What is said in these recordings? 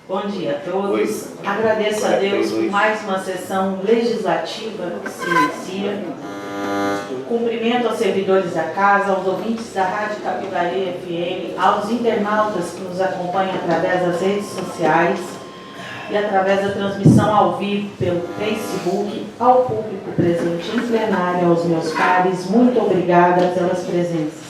Bom dia a todos. Agradeço a Deus por mais uma sessão legislativa que se inicia. Cumprimento aos servidores da casa, aos ouvintes da Rádio Capivari FM, aos internautas que nos acompanham através das redes sociais e através da transmissão ao vivo pelo Facebook, ao público presente em plenário, aos meus pares, muito obrigada pelas presenças.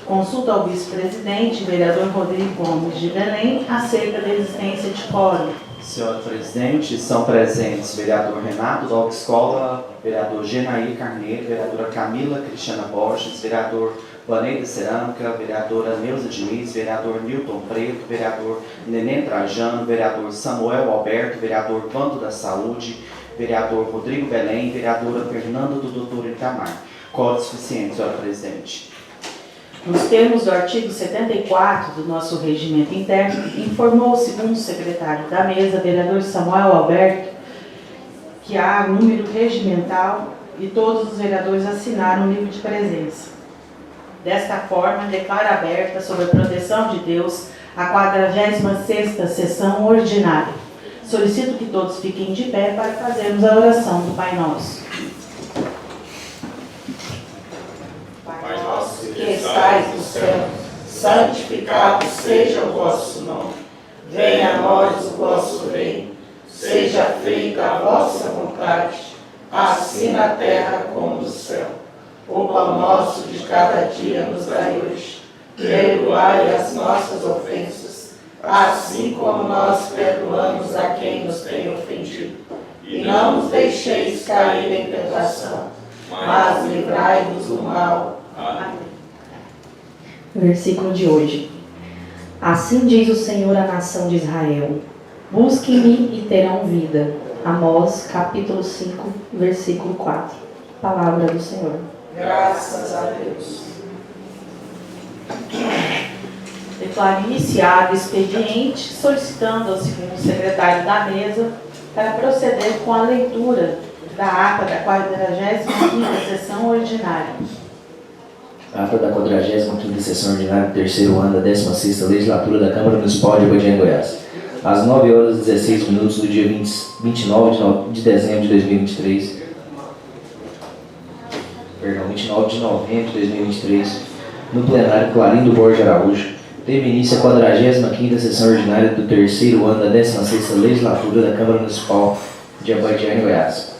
Consulta ao vice-presidente, vereador Rodrigo Gomes de Belém, acerca da existência de quórum. Senhora Presidente, são presentes vereador Renato da Autoescola, vereador Genair Carneiro, vereadora Camila Cristiana Borges, vereador Vaneida Cerâmica, vereadora Neuza Diniz, vereador Nilton Preto, vereador Neném Trajano, vereador Samuel Alberto, vereador Vando da Saúde, vereador Rodrigo Belém, vereadora Fernanda do Doutor Itamar. Quórum suficiente, senhora Presidente. Nos termos do artigo 74 do nosso regimento interno, informou o segundo secretário da mesa, vereador Samuel Alberto, que há número regimental e todos os vereadores assinaram o livro de presença. Desta forma, declaro aberta, sob a proteção de Deus, a 46ª sessão ordinária. Solicito que todos fiquem de pé para fazermos a oração do Pai Nosso. Pai nosso que estais no céu, santificado seja o vosso nome. Venha a nós o vosso reino. Seja feita a vossa vontade, assim na terra como no céu. O pão nosso de cada dia nos dai hoje. Perdoai as nossas ofensas, assim como nós perdoamos a quem nos tem ofendido. E não nos deixeis cair em tentação, mas livrai-nos do mal. Amém. Versículo de hoje. Assim diz o Senhor à nação de Israel: busquem-me e terão vida. Amós, capítulo 5, versículo 4. Palavra do Senhor. Graças a Deus. Declaro iniciado o expediente, solicitando ao segundo secretário da mesa para proceder com a leitura da ata da 45ª sessão ordinária. Ata da 45ª sessão ordinária do terceiro ano da 16ª legislatura da Câmara Municipal de Abadiânia, Goiás. Às 9 horas e 16 minutos do dia 29 de dezembro de 2023, 29 de novembro de 2023, no plenário Clarindo Borges Araújo, teve início a 45ª sessão ordinária do terceiro ano da 16ª legislatura da Câmara Municipal de Abadiânia, Goiás,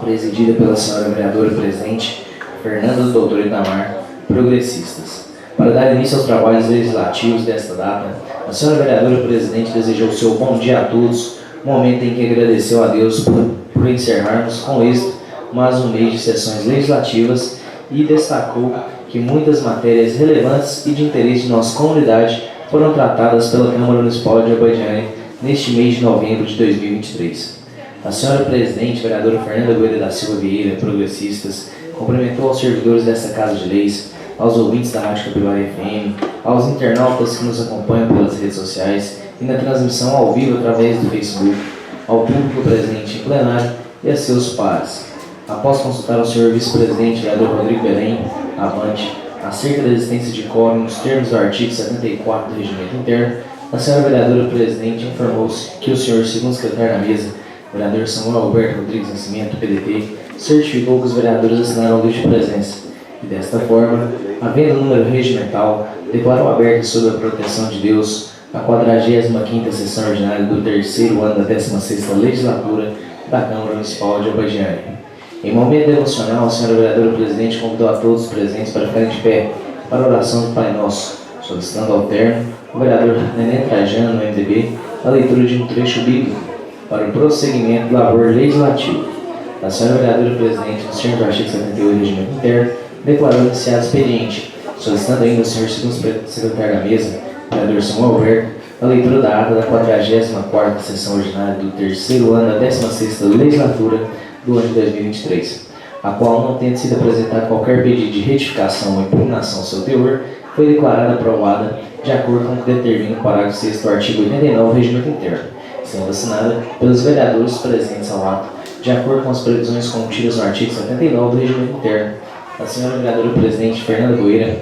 presidida pela senhora vereadora presidente Fernanda do Doutor Itamar, progressistas. Para dar início aos trabalhos legislativos desta data, a senhora vereadora presidente desejou seu bom dia a todos, momento em que agradeceu a Deus por encerrarmos com êxito mais um mês de sessões legislativas e destacou que muitas matérias relevantes e de interesse de nossa comunidade foram tratadas pela Câmara Municipal de Abadiânia neste mês de novembro de 2023. A senhora presidente, vereadora Fernanda Goeda da Silva Vieira, progressistas, cumprimentou aos servidores desta Casa de Leis, aos ouvintes da Rádio Capivari FM, aos internautas que nos acompanham pelas redes sociais e na transmissão ao vivo através do Facebook, ao público presente em plenário e a seus pares. Após consultar o senhor vice-presidente, vereador Rodrigo Belém, avante, acerca da existência de quórum nos termos do artigo 74 do regimento interno, a senhora vereadora presidente informou-se que o senhor segundo secretário da mesa, vereador Samuel Alberto Rodrigues Nascimento, PDT, certificou que os vereadores assinaram o livro de presença. E desta forma, havendo número regimental, declarou aberta sob a proteção de Deus a 45ª sessão ordinária do terceiro ano da 16ª legislatura da Câmara Municipal de Abadiânia. Em momento devocional, a senhora vereadora presidente convidou a todos os presentes para ficarem de pé para a oração do Pai Nosso, solicitando ao termo o vereador Neném Trajano, no MDB, a leitura de um trecho bíblico para o prosseguimento do labor legislativo. A senhora vereadora presidente, no termo do artigo 78 do regimento interno, declarou iniciado o expediente, solicitando ainda ao senhor segundo secretário da mesa, vereador Samuel Alberto, a leitura da ata da 44ª sessão ordinária do terceiro ano da 16ª legislatura do ano de 2023, a qual, não tendo sido apresentado qualquer pedido de retificação ou impugnação ao seu teor, foi declarada aprovada de acordo com o que determina o parágrafo 6º do artigo 89 do regimento interno, sendo assinada pelos vereadores presentes ao ato, de acordo com as previsões contidas no artigo 79 do regimento interno. A senhora vereadora presidente Fernanda Goeira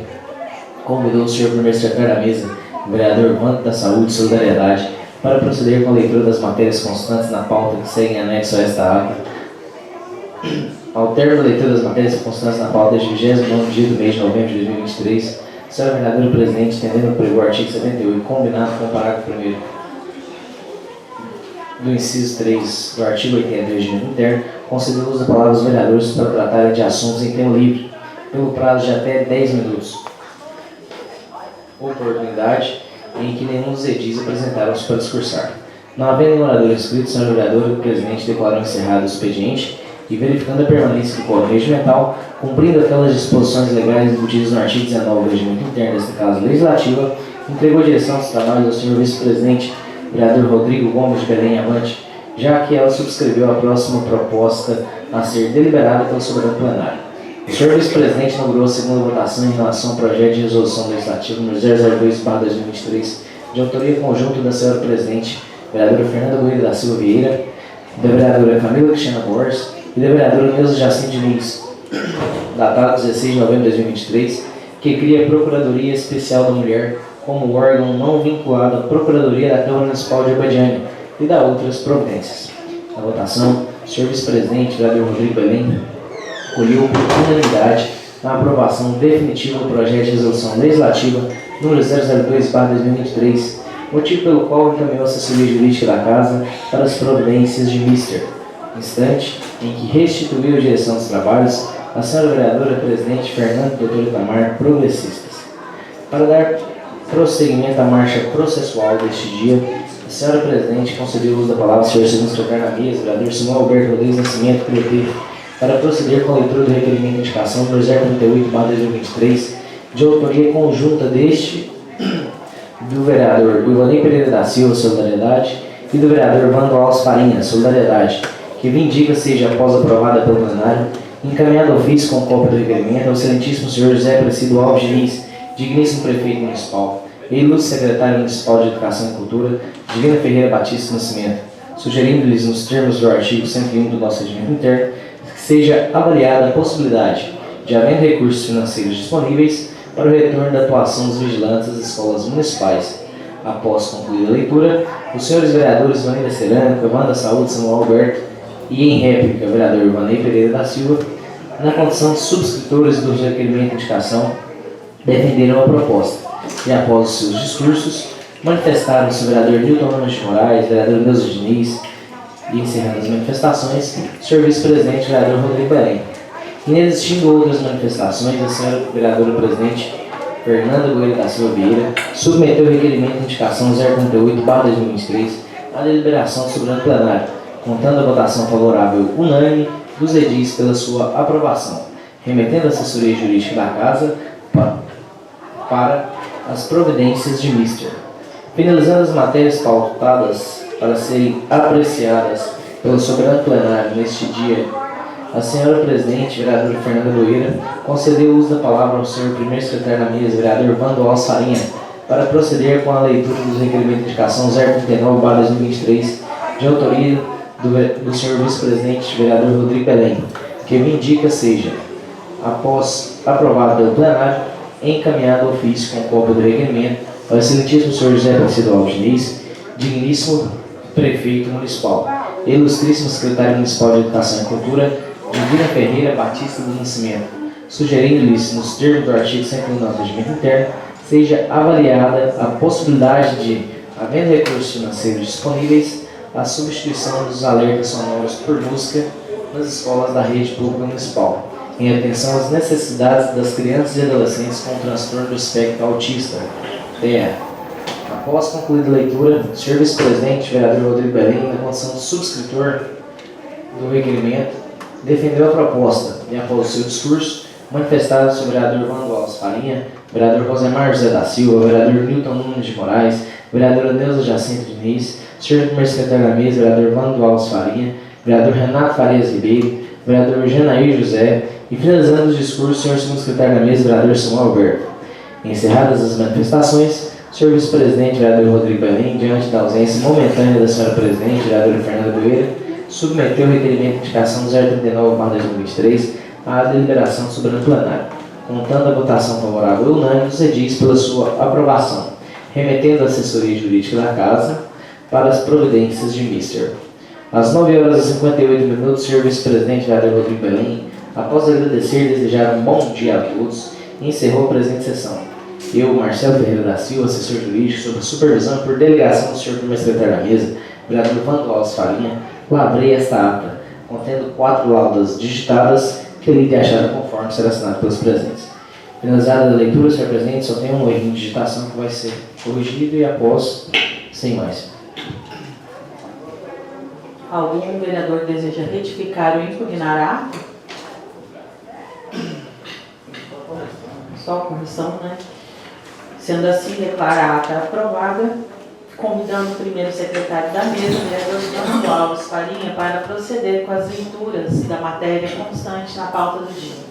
convidou o senhor primeiro secretário da mesa, o vereador Vando da Saúde e Solidariedade, para proceder com a leitura das matérias constantes na pauta que seguem anexo a esta ata. Ao término da leitura das matérias constantes na pauta deste 29º dia do mês de novembro de 2023, a senhora vereadora presidente, entendendo prevê o artigo 78, combinado com o parágrafo 1º do inciso 3 do artigo 80 do regimento interno, concedeu o uso da palavra aos vereadores para tratarem de assuntos em tema livre, pelo prazo de até 10 minutos. Oportunidade em que nenhum dos edis apresentaram-se para discursar. Não havendo nenhum orador inscrito, a senhora vereadora presidente declarou encerrado o expediente e, verificando a permanência do quórum regimental, cumprindo aquelas disposições legais embutidas no artigo 19 do regimento interno desta Casa Legislativa, entregou a direção dos trabalhos ao senhor vice-presidente, vereador Rodrigo Gomes de Belém Amante, já que ela subscreveu a próxima proposta a ser deliberada pelo soberano plenário. O senhor vice-presidente inaugurou a segunda votação em relação ao projeto de resolução legislativa número 002/2023, de autoria conjunta da senhora presidente, vereadora Fernanda Gomes da Silva Vieira, da vereadora Camila Cristiana Borges e da vereadora Neuza Jacinto Diniz, datado 16 de novembro de 2023, que cria a Procuradoria Especial da Mulher como órgão não vinculado à Procuradoria da Câmara Municipal de Abadiânia e da outras providências. Na votação, o senhor vice-presidente, vereador Rodrigo Belém, acolheu por unanimidade a aprovação definitiva do projeto de resolução legislativa número 002/2023, motivo pelo qual encaminhou a assessoria jurídica da Casa para as providências de Mister, instante em que restituiu a direção dos trabalhos à senhora vereadora presidente Fernanda Doutor Itamar, progressistas. Para dar prosseguimento à marcha processual deste dia, a senhora presidente concedeu o uso da palavra ao senhor segundo secretário na mesa, vereador Simão Alberto Rodrigues Nascimento, PDT, para proceder com a leitura do requerimento de indicação número 038/2023, de autoria conjunta deste, do vereador Ivanei Pereira da Silva, solidariedade, e do vereador Vando Alves Farinha, solidariedade, que vindica seja, após aprovada pelo plenário, encaminhado ao ofício com cópia do requerimento ao excelentíssimo senhor José Aparecido Alves Diniz, digníssimo prefeito municipal, e ilustre secretário municipal de Educação e Cultura, Divina Ferreira Batista Nascimento, sugerindo-lhes, nos termos do artigo 101 do nosso regimento interno, que seja avaliada a possibilidade de, havendo recursos financeiros disponíveis, para o retorno da atuação dos vigilantes das escolas municipais. Após concluída a leitura, os senhores vereadores Ivanei da Cerâmica, Wanda Saúde, Samuel Alberto e, em réplica, o vereador Ivanei Pereira da Silva, na condição de subscritores do requerimento de indicação, defenderam a proposta e, após os seus discursos, manifestaram-se o vereador Nilton Nunes de Moraes, vereador Neuza Diniz, e, encerrando as manifestações, o senhor vice-presidente, vereador Rodrigo Belém. Inexistindo outras manifestações, a senhora vereadora presidente Fernanda Gomes da Silva Vieira submeteu o requerimento de indicação 038/2023 à deliberação do soberano plenário, contando a votação favorável unânime dos edis pela sua aprovação, remetendo a assessoria jurídica da Casa para as providências de Mister. Finalizando as matérias pautadas para serem apreciadas pelo soberano plenário neste dia, a senhora presidente, vereadora Fernanda Goeira, concedeu o uso da palavra ao senhor primeiro secretário na mesa, vereador Vando Alves Farinha, para proceder com a leitura dos requerimentos de indicação 039/2023, de autoria do senhor vice-presidente, vereador Rodrigo Belém, que me indica seja, após aprovado pelo plenário, encaminhado ao ofício com cópia do requerimento ao excelentíssimo senhor José Aparecido Alves Diniz, digníssimo prefeito municipal, ilustríssimo secretário municipal de Educação e Cultura, Divina Ferreira Batista do Nascimento, sugerindo-lhes, nos termos do artigo 101 do nosso regimento interno, seja avaliada a possibilidade de, havendo recursos financeiros disponíveis, a substituição dos alertas sonoros por música nas escolas da rede pública municipal, em atenção às necessidades das crianças e adolescentes com transtorno do espectro autista, TEA. Após concluída a leitura, o senhor vice-presidente, vereador Rodrigo Belém, na condição de subscritor do requerimento, defendeu a proposta e, após o seu discurso, manifestaram-se o vereador Vando Alves Farinha, vereador Rosemar José da Silva, vereador Nilton Nunes de Moraes, vereadora Neuza Jacinto Diniz, senhor primeiro secretário da mesa, vereador Vando Alves Farinha, vereador Renato Farias Ribeiro, vereador Janair José, e, finalizando os discursos, o senhor segundo secretário da mesa, vereador Samuel Alberto. Encerradas as manifestações, o senhor vice-presidente, vereador Rodrigo Belém, diante da ausência momentânea da senhora presidente, vereadora Fernanda Goeira, submeteu o requerimento de indicação 039/2023 à deliberação do soberano plenário, contando a votação favorável unânime dos edis pela sua aprovação, remetendo à assessoria jurídica da Casa para as providências de Mr. Às 9h58, o senhor vice-presidente vereador Rodrigo Belém, após agradecer e desejar um bom dia a todos, encerrou a presente sessão. Eu, Marcelo Ferreira da Silva, assessor jurídico, sob supervisão e por delegação do senhor primeiro secretário da mesa, vereador Vando Alves Farinha, lavrei esta ata, contendo 4 laudas digitadas que ele tem achado conforme será assinado pelos presentes. Finalizada a leitura, senhor presidente, só tem um erro de digitação que vai ser corrigido e após, sem mais. Algum vereador deseja retificar ou impugnar a ata? Só correção, né? Sendo assim, declara a ata aprovada, convidando o primeiro secretário da mesa, vereador Vando Alves Farinha, para proceder com as leituras da matéria constante na pauta do dia.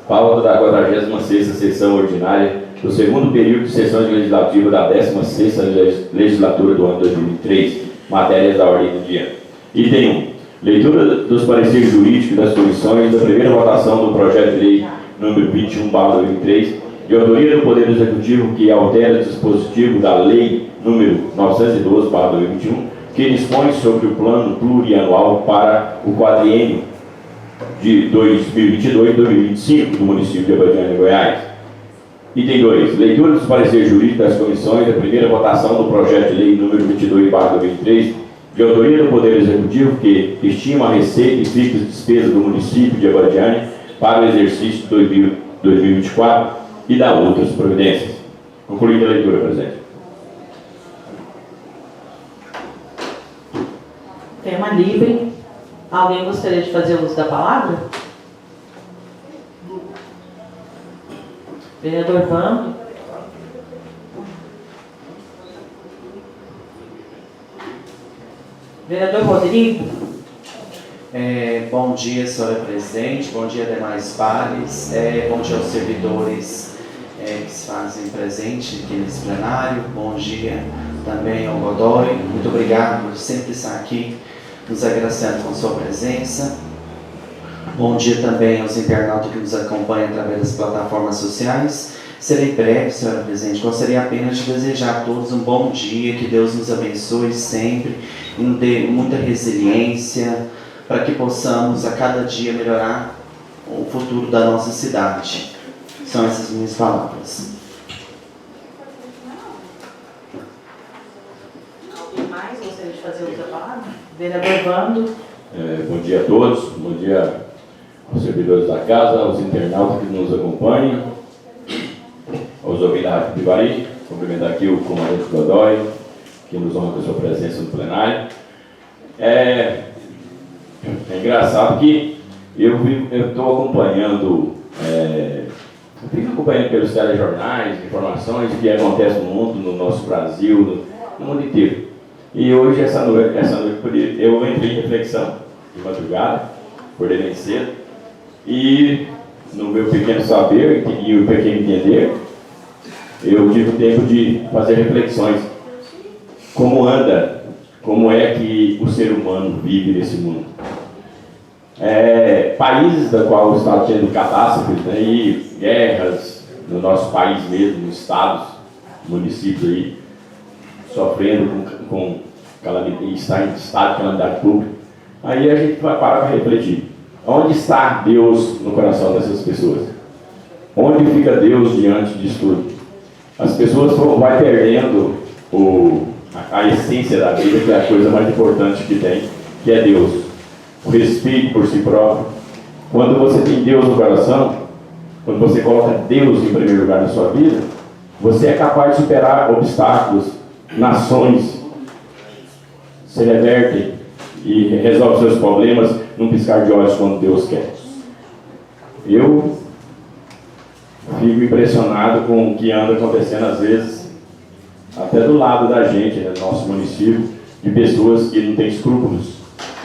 Pauta da 46ª sessão ordinária do segundo período de sessões legislativas da 16ª legislatura do ano 2003, matérias da ordem do dia. Item 1. Leitura dos pareceres jurídicos das comissões da primeira votação do projeto de lei número 21/2003, de autoria do Poder Executivo, que altera o dispositivo da lei número 912/2021, que dispõe sobre o plano plurianual para o quadriênio de 2022-2025 do município de Abadiânia, Goiás. Item 2. Leitura dos pareceres jurídicos das comissões da primeira votação do projeto de lei número 22/2003, de autoria do Poder Executivo, que estima a receita e fixa de despesa do município de Abadiânia para o exercício de 2024 e da outras providências. Concluída a leitura, presidente. Tema livre. Alguém gostaria de fazer uso da palavra? Vereador Vando. Vereador Rodrigo. Bom dia, senhora presidente, bom dia, demais pares, bom dia aos servidores que se fazem presente aqui nesse plenário, bom dia também ao Godoy, muito obrigado por sempre estar aqui nos agraciando com sua presença. Bom dia também aos internautas que nos acompanham através das plataformas sociais. Serei breve, senhora presidente, gostaria apenas de desejar a todos um bom dia, que Deus nos abençoe sempre e nos dê muita resiliência, para que possamos a cada dia melhorar o futuro da nossa cidade. São essas minhas palavras. Alguém mais gostaria de fazer uso da palavra? Vereador Vando. Bom dia a todos, bom dia aos servidores da casa, aos internautas que nos acompanham, aos ouvintes da Rádio Pivari. Cumprimentar aqui o comandante Godoy, que nos honra com a sua presença no plenário. É engraçado que eu estou acompanhando, eu fico acompanhando pelos telejornais, informações que acontecem no mundo, no nosso Brasil, no mundo inteiro. E hoje, essa noite eu entrei em reflexão de madrugada, acordei bem cedo, e no meu pequeno saber e o pequeno entender, eu tive tempo de fazer reflexões. Como anda, como é que o ser humano vive nesse mundo? Países da qual está tendo catástrofes, né, e guerras no nosso país mesmo, nos estados, municípios aí, sofrendo com calamidade, está em estado de calamidade pública. Aí a gente vai parar para refletir. Onde está Deus no coração dessas pessoas? Onde fica Deus diante disso tudo? As pessoas vão perdendo a essência da vida, que é a coisa mais importante que tem, que é Deus. O respeito por si próprio. Quando você tem Deus no coração, quando você coloca Deus em primeiro lugar na sua vida, você é capaz de superar obstáculos, nações se revertem e resolve seus problemas num piscar de olhos quando Deus quer. Eu fico impressionado com o que anda acontecendo às vezes, até do lado da gente, né, no nosso município, de pessoas que não têm escrúpulos,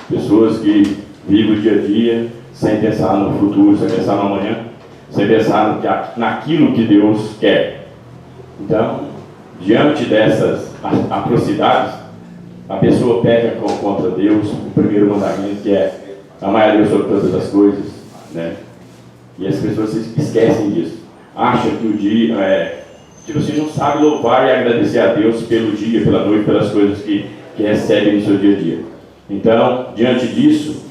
pessoas que vivem o dia a dia sem pensar no futuro, sem pensar no amanhã, sem pensar naquilo que Deus quer. Então, diante dessas atrocidades, a pessoa peca contra Deus, o primeiro mandamento, que é amar a Deus sobre todas as coisas, né? E as pessoas se esquecem disso. Acham que o dia tipo assim, não sabe louvar e agradecer a Deus pelo dia, pela noite, pelas coisas que recebe no seu dia a dia. Então, diante disso,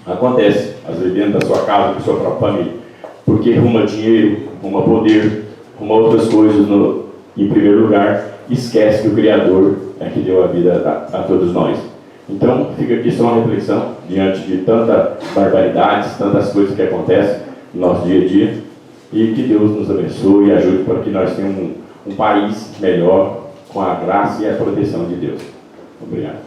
acontece, às vezes dentro da sua casa, da sua própria família, porque ruma dinheiro, ruma poder, ruma outras coisas em primeiro lugar, esquece que o Criador é que deu a vida a todos nós. Então, fica aqui só uma reflexão, diante de tanta barbaridades, tantas coisas que acontecem no nosso dia a dia, e que Deus nos abençoe e ajude para que nós tenhamos um país melhor, com a graça e a proteção de Deus. Obrigado.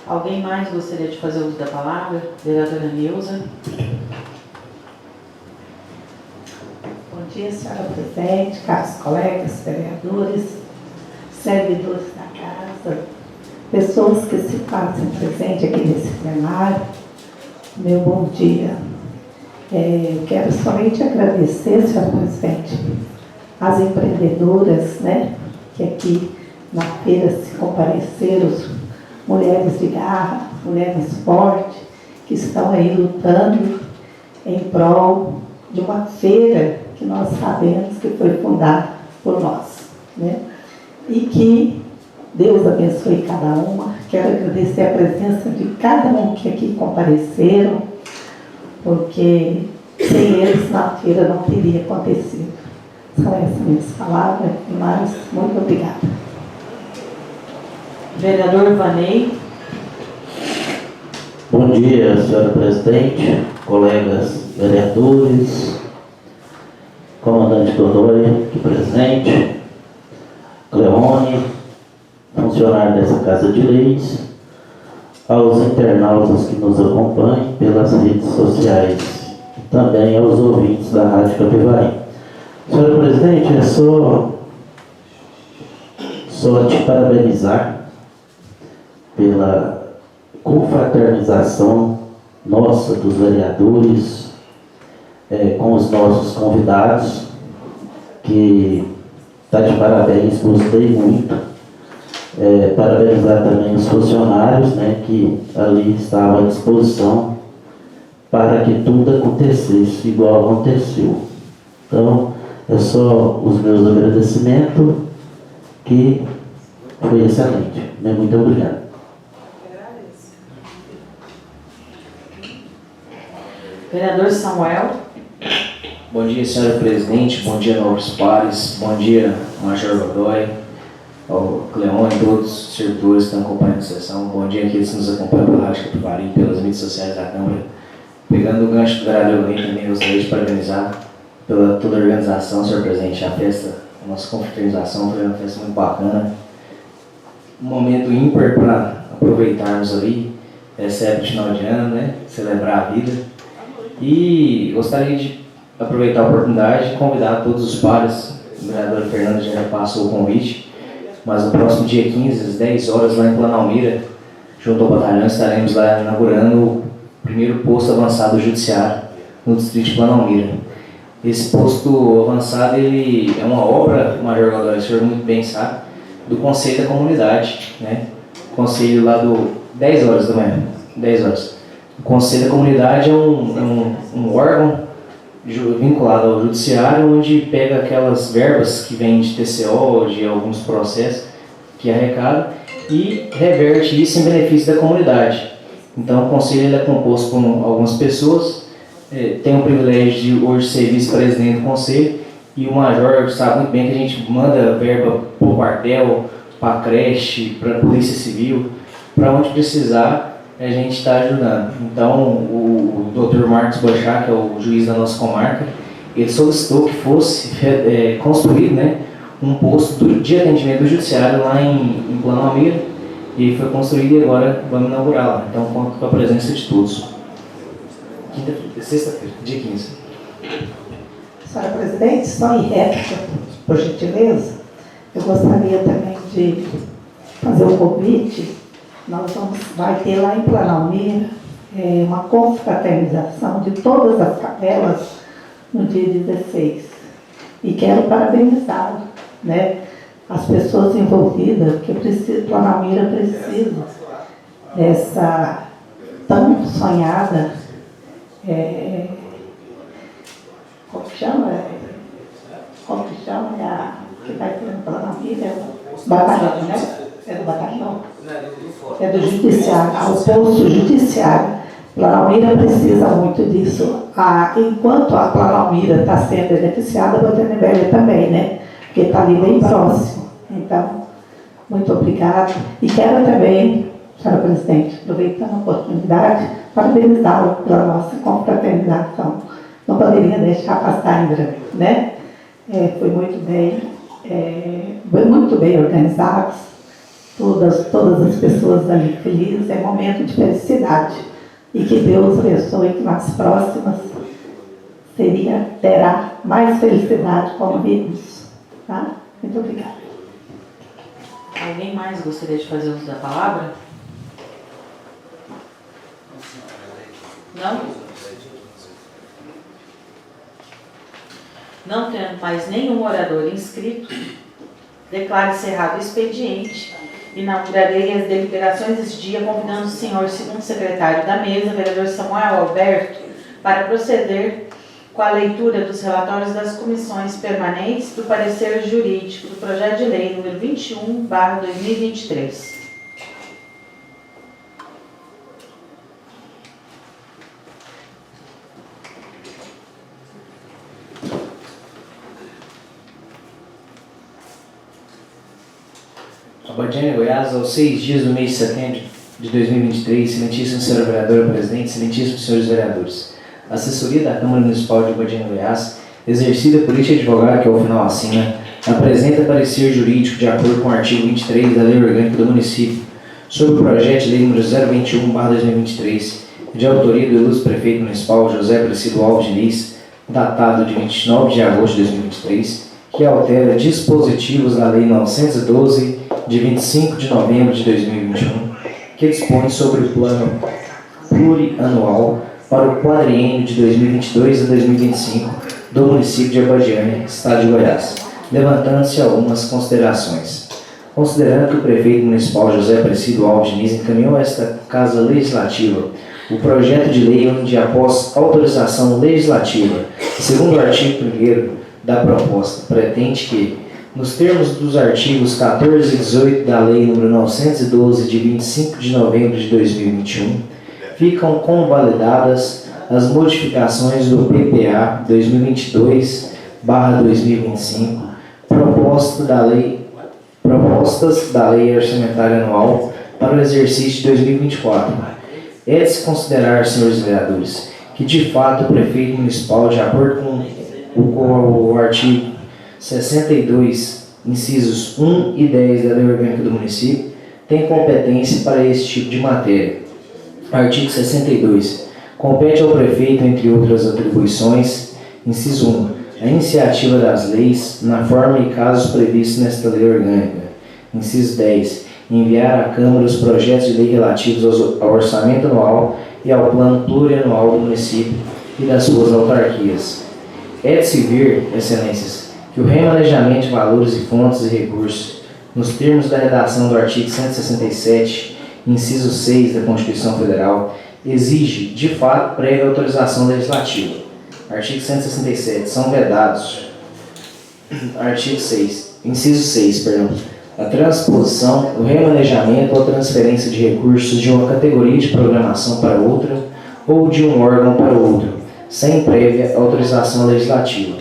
Alguém mais gostaria de fazer uso da palavra? Vereadora Neuza. Bom dia, senhora presidente, caros colegas, vereadores, servidores da casa, pessoas que se fazem presente aqui nesse plenário. Meu bom dia. Eu quero somente agradecer, senhora presidente, às empreendedoras, né, que aqui na feira se compareceram, mulheres de garra, mulheres fortes, que estão aí lutando em prol de uma feira que nós sabemos que foi fundada por nós, né? E que Deus abençoe cada uma. Quero agradecer a presença de cada um que aqui compareceram, porque sem eles na feira não teria acontecido. São essas minhas palavras, mas muito obrigada. Vereador Vanei. Bom dia, senhora presidente, colegas vereadores, comandante Godoy, aqui presente, Cleone, funcionário dessa Casa de Leis, aos internautas que nos acompanham pelas redes sociais e também aos ouvintes da Rádio Capivari. Senhora presidente, é só te parabenizar pela confraternização nossa dos vereadores com os nossos convidados, que está de parabéns, gostei muito. Parabenizar também os funcionários, né, que ali estavam à disposição para que tudo acontecesse igual aconteceu. Então, é só os meus agradecimentos, que foi excelente. Muito obrigado. Vereador Samuel. Bom dia, senhora presidente, bom dia, nobres pares, bom dia, Major Godoy, ao Cleone e todos os servidores que estão acompanhando a sessão, bom dia àqueles que nos acompanham pela Rádio Capivari, pelas mídias sociais da Câmara. Pegando o gancho do vereador Vanei, também gostaria de parabenizar pela toda a organização, senhor presidente, a festa, a nossa confraternização foi uma festa muito bacana, um momento ímpar para aproveitarmos ali essa época de final de ano, né, celebrar a vida. E gostaria de aproveitar a oportunidade de convidar todos os pares. O vereador Fernando já passou o convite, mas no próximo dia 15, às 10 horas, lá em Planalmira, junto ao batalhão, estaremos lá inaugurando o primeiro posto avançado do Judiciário no distrito de Planalmira. Esse posto avançado ele é uma obra, Major Godoy, o senhor muito bem sabe, do Conselho da Comunidade, né? Conselho lá do 10 horas da manhã, 10 horas. O Conselho da Comunidade é um órgão vinculado ao Judiciário, onde pega aquelas verbas que vêm de TCO, de alguns processos que arrecada, e reverte isso em benefício da comunidade. Então, o Conselho ele é composto por algumas pessoas, tem o privilégio de hoje ser vice-presidente do Conselho, e o Major sabe muito bem que a gente manda verba para o quartel, para a creche, para a Polícia Civil, para onde precisar, a gente está ajudando. Então, o Dr. Marcos Bochá, que é o juiz da nossa comarca, ele solicitou que fosse construído, né, um posto de atendimento do judiciário lá em Planalmira, e foi construído e agora vamos inaugurar lá. Então, conto com a presença de todos. Sexta-feira, dia 15. Senhora presidente, só em réplica, por gentileza, eu gostaria também de fazer um convite. Vai ter lá em Planalmira uma confraternização de todas as capelas no dia 16. E quero parabenizar, né, as pessoas envolvidas, que Planalmira precisa dessa tão sonhada, como que chama? chama, é a que vai ter pela família, é o batalhão, né? É do batalhão? É do judiciário, o posto judiciário. Planalmira precisa muito disso. Enquanto a Planalmira está sendo beneficiada, a Botânia Velha também, né? Porque está ali bem próximo. Então, muito obrigada. E quero também, senhora presidente, aproveitando a oportunidade, parabenizá-la pela nossa confraternização. Não poderia deixar passar em branco, né? Foi muito bem organizados, todas as pessoas ali felizes, é momento de felicidade. E que Deus abençoe que nas próximas terá mais felicidade como vimos. Tá? Muito obrigada. Alguém mais gostaria de fazer uso da palavra? Não? Não tendo mais nenhum orador inscrito, declaro encerrado o expediente. Inaugurarei as deliberações deste dia, convidando o senhor segundo secretário da mesa, vereador Samuel Alberto, para proceder com a leitura dos relatórios das comissões permanentes do parecer jurídico do projeto de lei número 21/2023. Abadiânia, Goiás, aos 6 dias do mês de setembro de 2023, excelentíssima senhora vereadora presidente, excelentíssimos senhores vereadores. A assessoria da Câmara Municipal de Abadiânia, Goiás, exercida por este advogado que ao final assina, apresenta parecer jurídico de acordo com o artigo 23 da Lei Orgânica do Município, sobre o projeto de lei número 021/2023, de autoria do ilustre prefeito municipal José Aparecido Alves Diniz, datado de 29 de agosto de 2023, que altera dispositivos da Lei 912, de 25 de novembro de 2021, que dispõe sobre o plano plurianual para o quadriênio de 2022 a 2025 do município de Abadiânia, estado de Goiás, levantando-se algumas considerações. Considerando que o prefeito municipal José Aparecido Alves Diniz encaminhou a esta Casa Legislativa o projeto de lei onde, após autorização legislativa, segundo o artigo 1º da proposta, pretende que, nos termos dos artigos 14 e 18 da Lei nº 912, de 25 de novembro de 2021, ficam convalidadas as modificações do PPA 2022/2025, propostas da Lei Orçamentária Anual para o exercício de 2024. É de se considerar, senhores vereadores, que de fato o prefeito municipal, de acordo com o artigo 62, incisos 1 e 10 da Lei Orgânica do Município, tem competência para esse tipo de matéria. Artigo 62. Compete ao prefeito, entre outras atribuições, inciso 1, a iniciativa das leis, na forma e casos previstos nesta Lei Orgânica. Inciso 10. Enviar à Câmara os projetos de lei relativos ao orçamento anual e ao plano plurianual do município e das suas autarquias. É de se ver, excelências, que o remanejamento de valores e fontes e recursos, nos termos da redação do artigo 167, inciso 6 da Constituição Federal, exige, de fato, prévia autorização legislativa. Artigo 167. São vedados. Artigo 6. Inciso 6, perdão. A transposição, o remanejamento ou transferência de recursos de uma categoria de programação para outra ou de um órgão para outro, sem prévia autorização legislativa.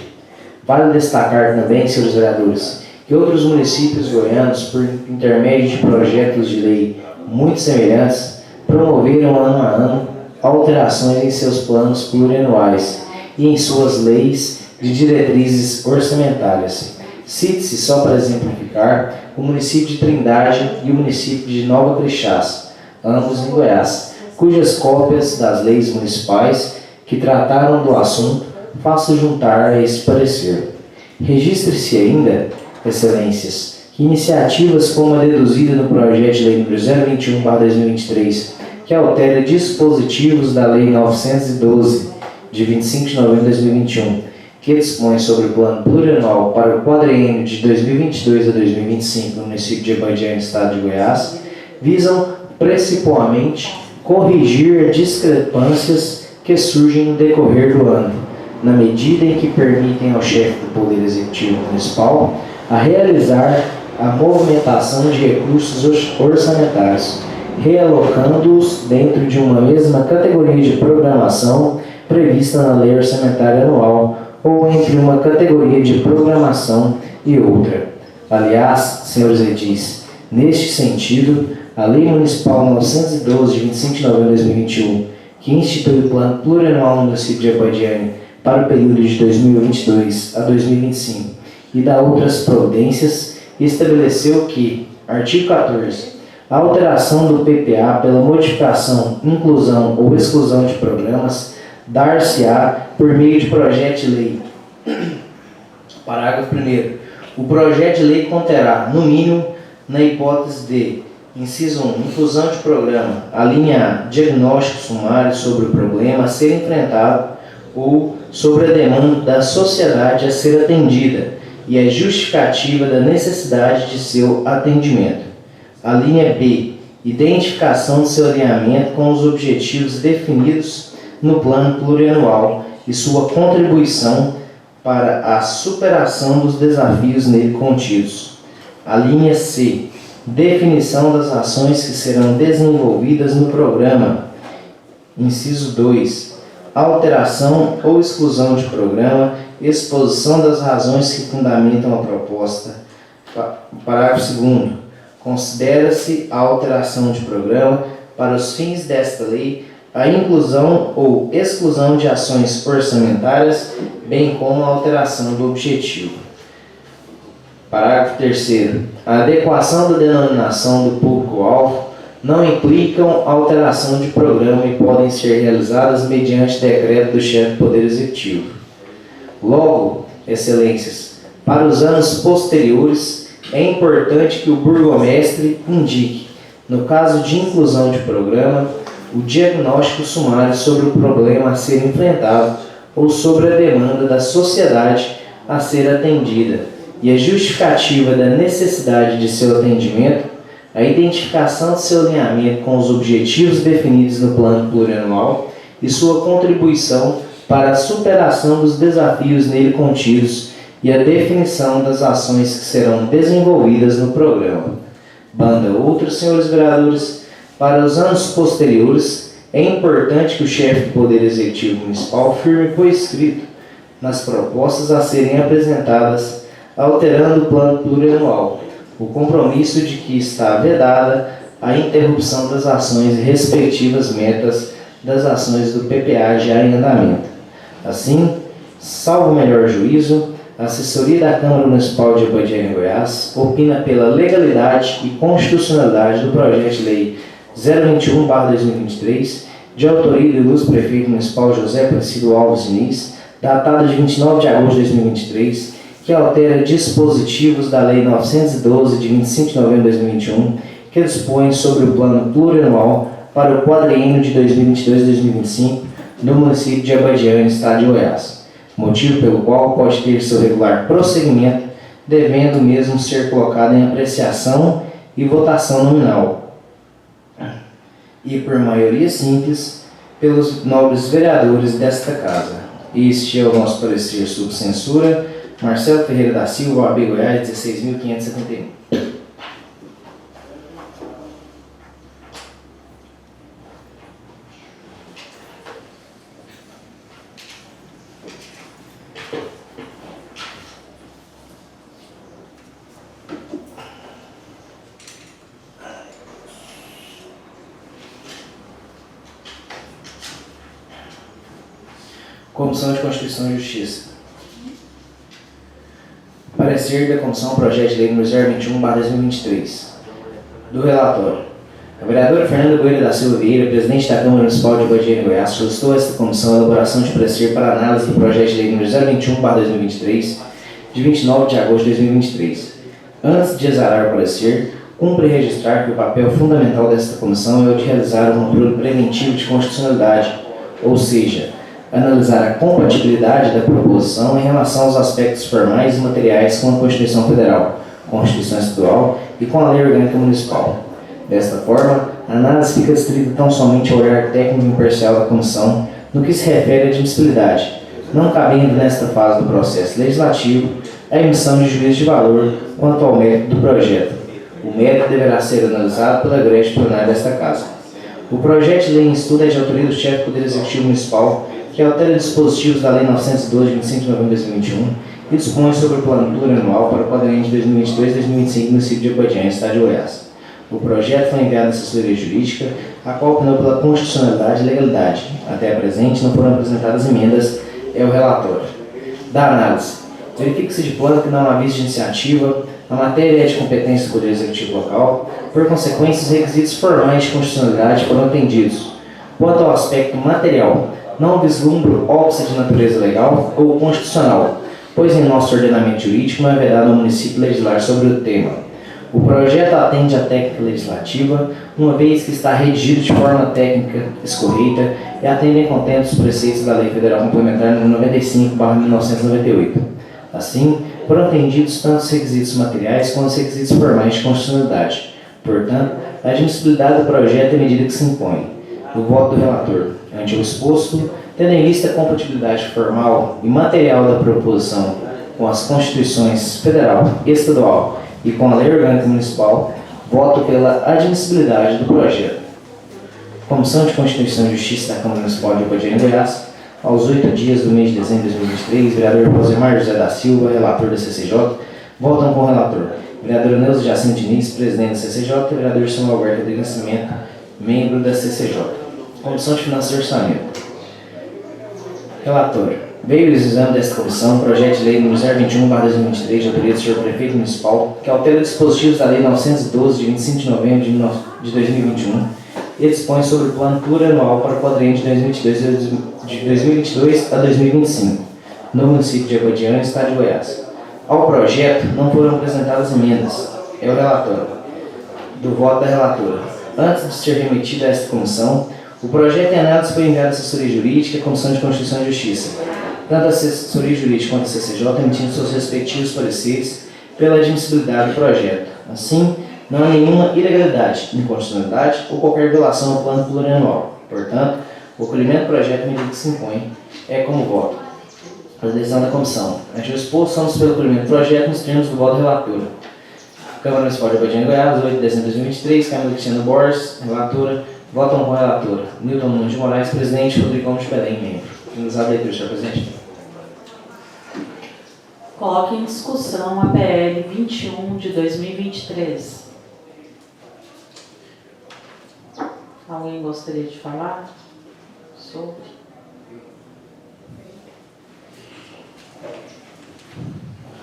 Vale destacar também, senhores vereadores, que outros municípios goianos, por intermédio de projetos de lei muito semelhantes, promoveram ano a ano alterações em seus planos plurianuais e em suas leis de diretrizes orçamentárias. Cite-se, só para exemplificar, o município de Trindade e o município de Nova Crixás, ambos em Goiás, cujas cópias das leis municipais que trataram do assunto faço juntar a esse parecer. Registre-se ainda, excelências, que iniciativas como a deduzida no projeto de lei nº 021/2023, que altera dispositivos da Lei 912, de 25 de novembro de 2021, que dispõe sobre o plano plurianual para o quadriênio de 2022 a 2025 no município de Abadiânia, estado de Goiás, visam principalmente corrigir discrepâncias que surgem no decorrer do ano, na medida em que permitem ao chefe do Poder Executivo Municipal a realizar a movimentação de recursos orçamentários, realocando-os dentro de uma mesma categoria de programação prevista na Lei Orçamentária Anual ou entre uma categoria de programação e outra. Aliás, senhores edis, neste sentido, a Lei Municipal 912, de 25 de novembro de 2021, que institui o Plano Plurianual no município de Abadiânia para o período de 2022 a 2025 e da outras providências, estabeleceu que, artigo 14, a alteração do PPA pela modificação, inclusão ou exclusão de programas dar-se-á por meio de projeto de lei. Parágrafo 1º. O projeto de lei conterá, no mínimo, na hipótese de: inciso 1, inclusão de programa, a linha A, diagnóstico sumário sobre o problema a ser enfrentado ou sobre a demanda da sociedade a ser atendida e a justificativa da necessidade de seu atendimento. A linha B, identificação de seu alinhamento com os objetivos definidos no plano plurianual e sua contribuição para a superação dos desafios nele contidos. A linha C, definição das ações que serão desenvolvidas no programa. Inciso 2, alteração ou exclusão de programa, exposição das razões que fundamentam a proposta. Parágrafo 2º. Considera-se a alteração de programa para os fins desta lei a inclusão ou exclusão de ações orçamentárias, bem como a alteração do objetivo. Parágrafo 3º. A adequação da denominação do público-alvo não implicam alteração de programa e podem ser realizadas mediante decreto do chefe do Poder Executivo. Logo, excelências, para os anos posteriores, é importante que o burgomestre indique, no caso de inclusão de programa, o diagnóstico sumário sobre o problema a ser enfrentado ou sobre a demanda da sociedade a ser atendida e a justificativa da necessidade de seu atendimento, a identificação de seu alinhamento com os objetivos definidos no plano plurianual e sua contribuição para a superação dos desafios nele contidos e a definição das ações que serão desenvolvidas no programa. Banda outros, senhores vereadores, para os anos posteriores, é importante que o chefe do Poder Executivo Municipal firme por escrito nas propostas a serem apresentadas, alterando o plano plurianual, o compromisso de que está vedada a interrupção das ações e respectivas metas das ações do PPA já em andamento. Assim, salvo o melhor juízo, a assessoria da Câmara Municipal de Abadiânia, Goiás, opina pela legalidade e constitucionalidade do projeto de lei 021/2023, de autoria do ilustre prefeito municipal José Aparecido Alves Diniz, datado de 29 de agosto de 2023, que altera dispositivos da Lei 912, de 25 de novembro de 2021, que dispõe sobre o plano plurianual para o quadriênio de 2022 a 2025 no município de Abadiânia, estado de Goiás, motivo pelo qual pode ter seu regular prosseguimento, devendo mesmo ser colocado em apreciação e votação nominal, e por maioria simples, pelos nobres vereadores desta Casa. Este é o nosso parecer sob censura. Marcelo Ferreira da Silva, OAB Goiás, 16.571. Comissão de Constituição e Justiça. Parecer da Comissão Projeto de Lei nº 021/2023. Do relatório. A vereadora Fernanda Goeira da Silva Vieira, presidente da Câmara Municipal de Abadiânia, Goiás, solicitou a esta comissão a elaboração de parecer para análise do projeto de lei nº 021/2023, de 29 de agosto de 2023. Antes de exarar o parecer, cumpre registrar que o papel fundamental desta comissão é o de realizar um controle preventivo de constitucionalidade, ou seja, analisar a compatibilidade da proposição em relação aos aspectos formais e materiais com a Constituição Federal, Constituição Estadual e com a Lei Orgânica Municipal. Desta forma, a análise fica restrita tão somente ao olhar técnico e imparcial da comissão no que se refere à admissibilidade, não cabendo nesta fase do processo legislativo a emissão de juízo de valor quanto ao mérito do projeto. O mérito deverá ser analisado pela grade plenária desta Casa. O projeto de lei em estudo é de autoria do chefe do Poder Executivo Municipal, que altera dispositivos da Lei 912, de 25 de novembro de 2021, e dispõe sobre o plano plurianual para o quadriênio de 2022-2025 no município de Apodianha, estado de Goiás. O projeto foi enviado à assessoria jurídica, a qual optou pela constitucionalidade e legalidade. Até a presente, não foram apresentadas emendas, é o relatório. Da análise. Verifica-se de plano que não há aviso de iniciativa, a matéria é de competência do Poder Executivo local, por consequência, os requisitos formais de constitucionalidade foram atendidos. Quanto ao aspecto material, não vislumbro óbice de natureza legal ou constitucional, pois em nosso ordenamento jurídico não é vedado ao município legislar sobre o tema. O projeto atende à técnica legislativa, uma vez que está redigido de forma técnica escorreita e atende em contento os preceitos da Lei Federal Complementar nº 95/1998. Assim, foram atendidos tanto os requisitos materiais quanto os requisitos formais de constitucionalidade. Portanto, a admissibilidade do projeto é a medida que se impõe. O voto do relator. Ante o exposto, tendo em vista a compatibilidade formal e material da proposição com as Constituições Federal, Estadual e com a Lei Orgânica Municipal, voto pela admissibilidade do projeto. Comissão de Constituição e Justiça da Câmara Municipal de Apodianha, Goiás, aos 8 dias do mês de dezembro de 2023, vereador Rosemar José da Silva, relator da CCJ, votam com o relator. Vereadora Neuza Jacinto Diniz, presidente da CCJ, vereador Samuel Alberto de Nascimento, membro da CCJ. Comissão de Finanças e Orçamento. Relator. Veio o exame desta comissão o projeto de lei nº 021/2023, de autoria do senhor prefeito municipal, que altera dispositivos da lei 912, de 25 de novembro de 2021, e dispõe sobre o plano plurianual para o quadriênio de 2022 a 2025, no município de Apodianha, estado de Goiás. Ao projeto não foram apresentadas emendas. É o relatório. Do voto da relatora. Antes de ser remetido a esta comissão, o projeto em análise foi enviado à assessoria jurídica e à Comissão de Constituição e Justiça. Tanto a assessoria jurídica quanto a CCJ emitindo seus respectivos pareceres pela admissibilidade do projeto. Assim, não há nenhuma ilegalidade, inconstitucionalidade ou qualquer violação ao plano plurianual. Portanto, o acolhimento do projeto, medida que se impõe, é como voto. A decisão da comissão. Ante o exposto, somos pelo acolhimento do projeto nos termos do voto da relatora. Câmara Municipal de Apodianha, Goiás, 8 de dezembro de 2023, Camila Cristiana Borges, relatora. Votam com a relatora. Nilton Nunes de Moraes, presidente. Rodrigo Gomes de Belém, membro. Finalizado a leitura, senhor presidente. Coloque em discussão a PL 21 de 2023. Alguém gostaria de falar sobre?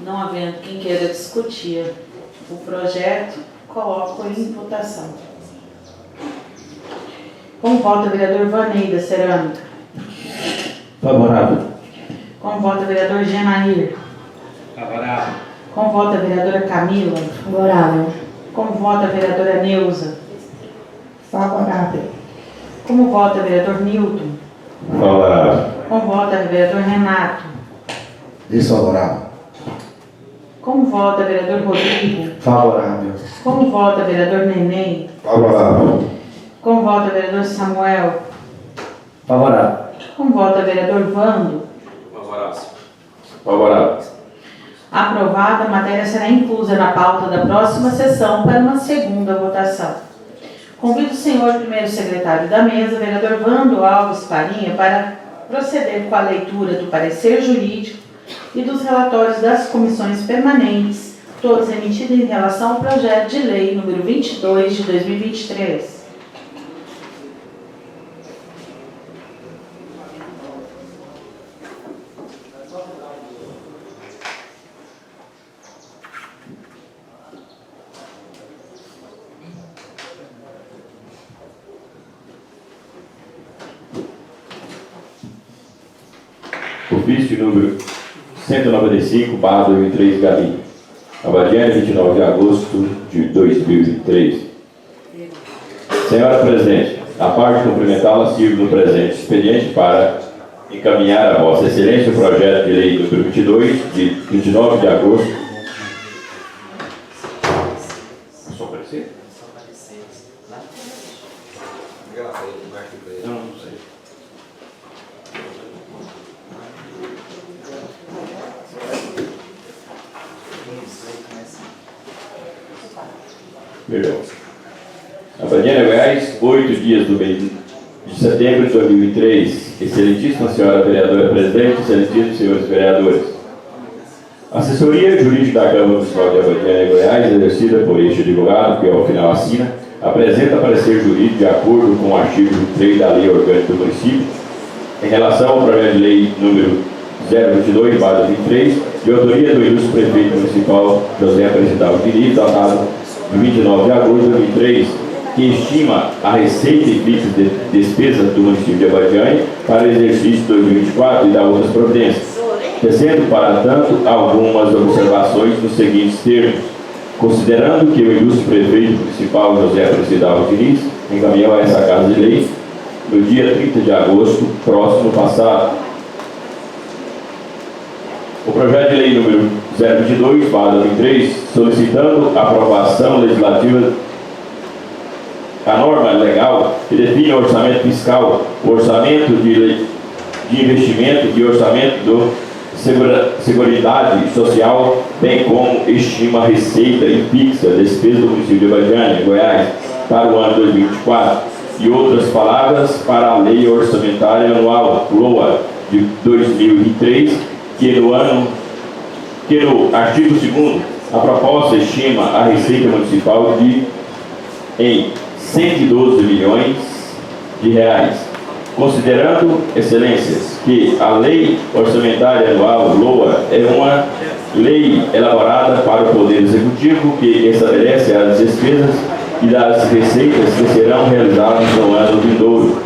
Não havendo quem queira discutir o projeto, coloco em votação. Como vota o vereador Vanei da Cerâmica? Favorável. Como vota o vereador Genair? Favorável. Como vota a vereadora Camila? Favorável. Como vota a vereadora Neuza? Favorável. Como vota o vereador Nilton? Favorável. Como vota o vereador Renato? Desfavorável. Como vota o vereador Rodrigo? Favorável. Como vota o vereador Neném? Favorável. Como vota o vereador Samuel? Favorável. Como vota o vereador Vando? Favorável. Aprovada, a matéria será inclusa na pauta da próxima sessão para uma segunda votação. Convido o senhor primeiro secretário da mesa, vereador Vando Alves Farinha, para proceder com a leitura do parecer jurídico e dos relatórios das comissões permanentes, todos emitidos em relação ao projeto de lei número 22 de 2023. Ofício número 195/2003, Galinha. Apodianha, 29 de agosto de 2003. Senhora Presidente, a parte de cumprimentá-la, sirvo no presente expediente para encaminhar a Vossa Excelência o projeto de lei número 22, de 29 de agosto. Só aparecer? Não sei. Perdão. Abadiânia, Goiás, 8 dias do mês de setembro de 2003. Excelentíssima senhora vereadora presidente, excelentíssimos senhores vereadores. A assessoria jurídica da Câmara Municipal de Abadiânia, Goiás, exercida por este advogado, que ao final assina, apresenta parecer jurídico de acordo com o artigo 3 da Lei Orgânica do Município, em relação ao projeto de lei número 022/23, de autoria do ilustre prefeito municipal José Aparecido Diniz, datado de 29 de agosto de 2003, que estima a receita e fixos de despesas do município de Abadiânia para o exercício de 2024 e da outras providências, tecendo, para tanto, algumas observações nos seguintes termos. Considerando que o ilustre prefeito municipal José Aparecido Diniz encaminhou a essa Casa de Lei no dia 30 de agosto próximo passado o projeto de lei número 022/23, solicitando a aprovação legislativa a norma legal que define o orçamento fiscal, o orçamento de investimento e o orçamento do Seguridade Social, bem como estima a receita e fixa a despesa do município de Abadiânia, Goiás, para o ano 2024, e outras palavras para a Lei Orçamentária Anual, LOA, de 2003, que no artigo 2º, a proposta estima a receita municipal em 112 milhões de reais. Considerando, excelências, que a Lei Orçamentária Anual, LOA, é uma lei elaborada para o Poder Executivo que estabelece as despesas e das receitas que serão realizadas no ano vindouro.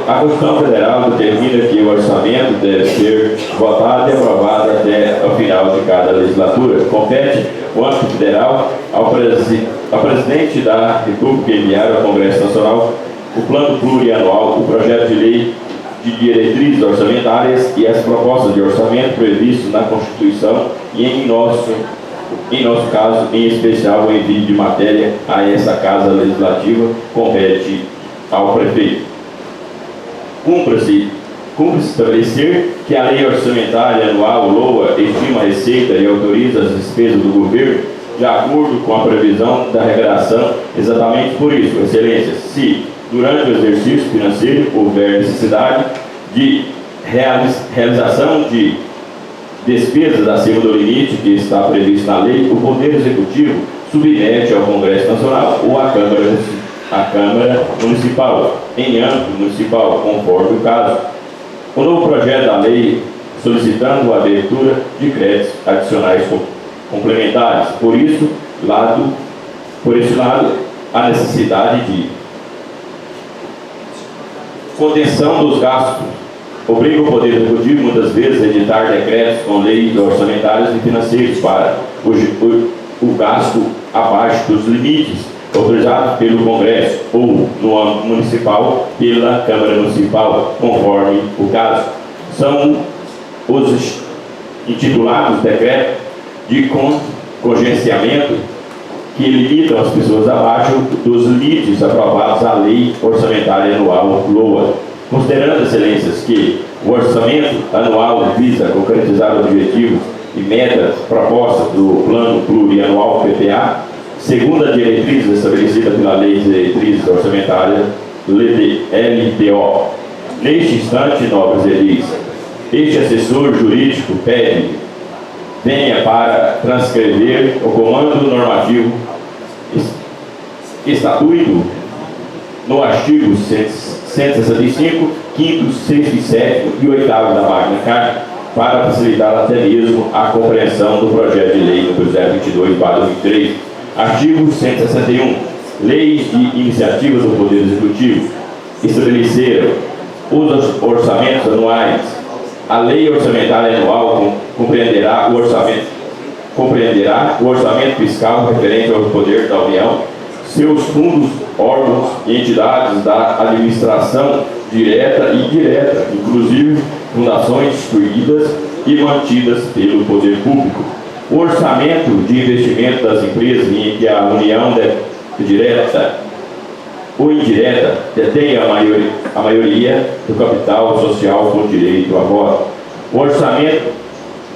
A Constituição Federal determina que o orçamento deve ser votado e aprovado até o final de cada legislatura. Compete o âmbito federal ao presidente da República enviar ao Congresso Nacional o plano plurianual, o projeto de lei de diretrizes orçamentárias e as propostas de orçamento previstos na Constituição e em nosso caso, em especial, o envio de matéria a essa Casa Legislativa compete ao prefeito. Cumpre-se estabelecer que a Lei Orçamentária Anual, LOA, estima a receita e autoriza as despesas do governo de acordo com a previsão da arrecadação. Exatamente por isso, excelências, se durante o exercício financeiro houver necessidade de realização de despesas acima do limite que está previsto na lei, o Poder Executivo submete ao Congresso Nacional ou à Câmara Municipal, em âmbito municipal, conforme o caso, o novo projeto da lei solicitando a abertura de créditos adicionais complementares. Por esse lado, a necessidade de contenção dos gastos obriga o Poder Executivo, muitas vezes, a editar decretos com leis orçamentárias e financeiras para o gasto abaixo dos limites autorizados pelo Congresso ou, no âmbito municipal, pela Câmara Municipal, conforme o caso. São os intitulados decretos de contingenciamento que limitam as pessoas abaixo dos limites aprovados à Lei Orçamentária Anual, LOA. Considerando, excelências, que o orçamento anual visa concretizar objetivos e metas propostas do Plano Plurianual PPA, segundo a diretriz estabelecida pela Lei de Diretrizes Orçamentárias, LDO. Neste instante, nobres edis, este assessor jurídico venha para transcrever o comando normativo estatuído no artigo 165, 5º, 6º, 7º e 8º da Magna Carta, para facilitar até mesmo a compreensão do projeto de lei número 022/23. Artigo 161. Leis de iniciativa do Poder Executivo estabeleceram os orçamentos anuais. A Lei Orçamentária Anual compreenderá o orçamento fiscal referente ao poder da União, seus fundos, órgãos e entidades da administração direta e indireta, inclusive fundações instituídas e mantidas pelo poder público. O orçamento de investimento das empresas em que a União direta ou indireta detém a maioria do capital social com direito a voto. O orçamento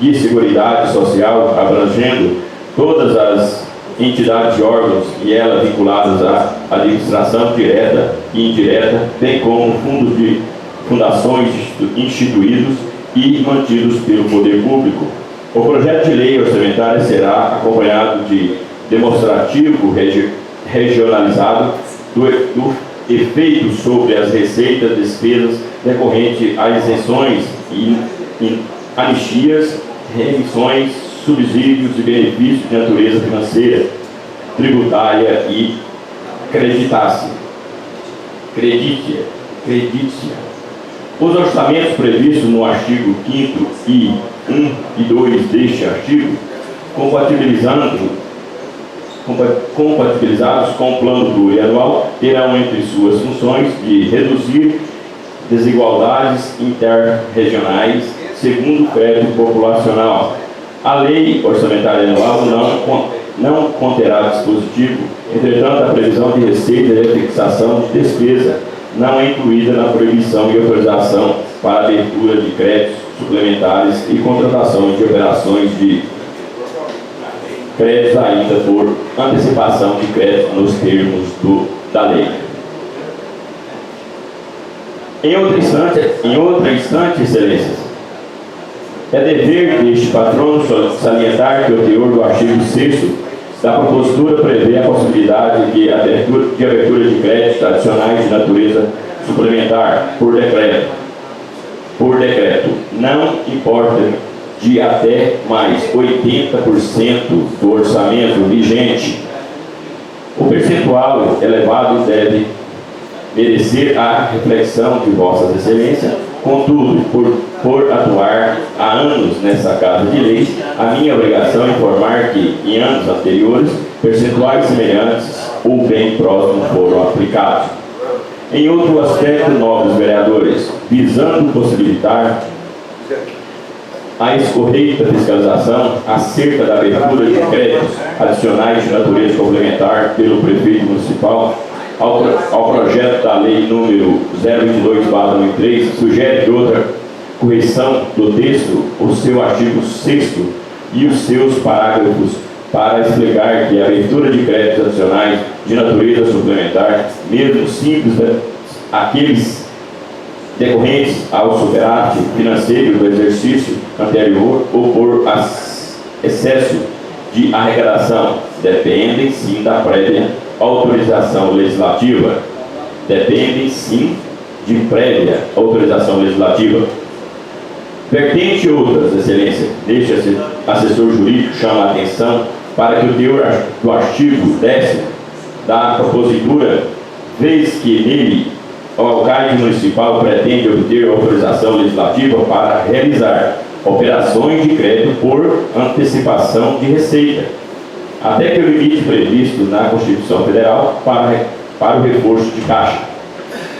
de seguridade social, abrangendo todas as entidades e órgãos e elas vinculadas à administração direta e indireta, bem como fundos de fundações instituídos e mantidos pelo poder público. O projeto de lei orçamentária será acompanhado de demonstrativo regionalizado do efeito sobre as receitas, despesas decorrentes a isenções e anistias, remissões, subsídios e benefícios de natureza financeira, tributária e creditácia. Os orçamentos previstos no artigo 5º e 1 e 2 deste artigo, compatibilizados com o plano plurianual, terão entre suas funções de reduzir desigualdades interregionais segundo o crédito populacional. A lei orçamentária anual não conterá dispositivo, entretanto, a previsão de receita e a fixação de despesa não é incluída na proibição e autorização para abertura de créditos suplementares e contratação de operações de créditos ainda por antecipação de crédito nos termos da lei. Em outra instante, excelências, é dever deste patrono salientar que o teor do artigo 6º da propositura prevê a possibilidade de abertura de créditos adicionais de natureza suplementar por decreto. Não importa de até mais 80% do orçamento vigente. O percentual elevado deve merecer a reflexão de vossas excelências. Contudo, por atuar há anos nessa Casa de Leis, a minha obrigação é informar que, em anos anteriores, percentuais semelhantes ou bem próximos foram aplicados. Em outro aspecto, nobres vereadores, visando possibilitar a escorreita fiscalização acerca da abertura de créditos adicionais de natureza complementar pelo prefeito municipal, ao projeto da lei número 022/2003, sugere que outra correção do texto, o seu artigo 6º e os seus parágrafos, para explicar que a abertura de créditos adicionais de natureza suplementar, mesmo simples, aqueles decorrentes ao superávit financeiro do exercício anterior ou por excesso de arrecadação, dependem sim da prévia autorização legislativa. Vertente outras, excelência, deste assessor jurídico chama a atenção para que o teor do artigo 10º da propositura, vez que nele o alcaide municipal pretende obter autorização legislativa para realizar operações de crédito por antecipação de receita, até que o limite previsto na Constituição Federal para o reforço de caixa.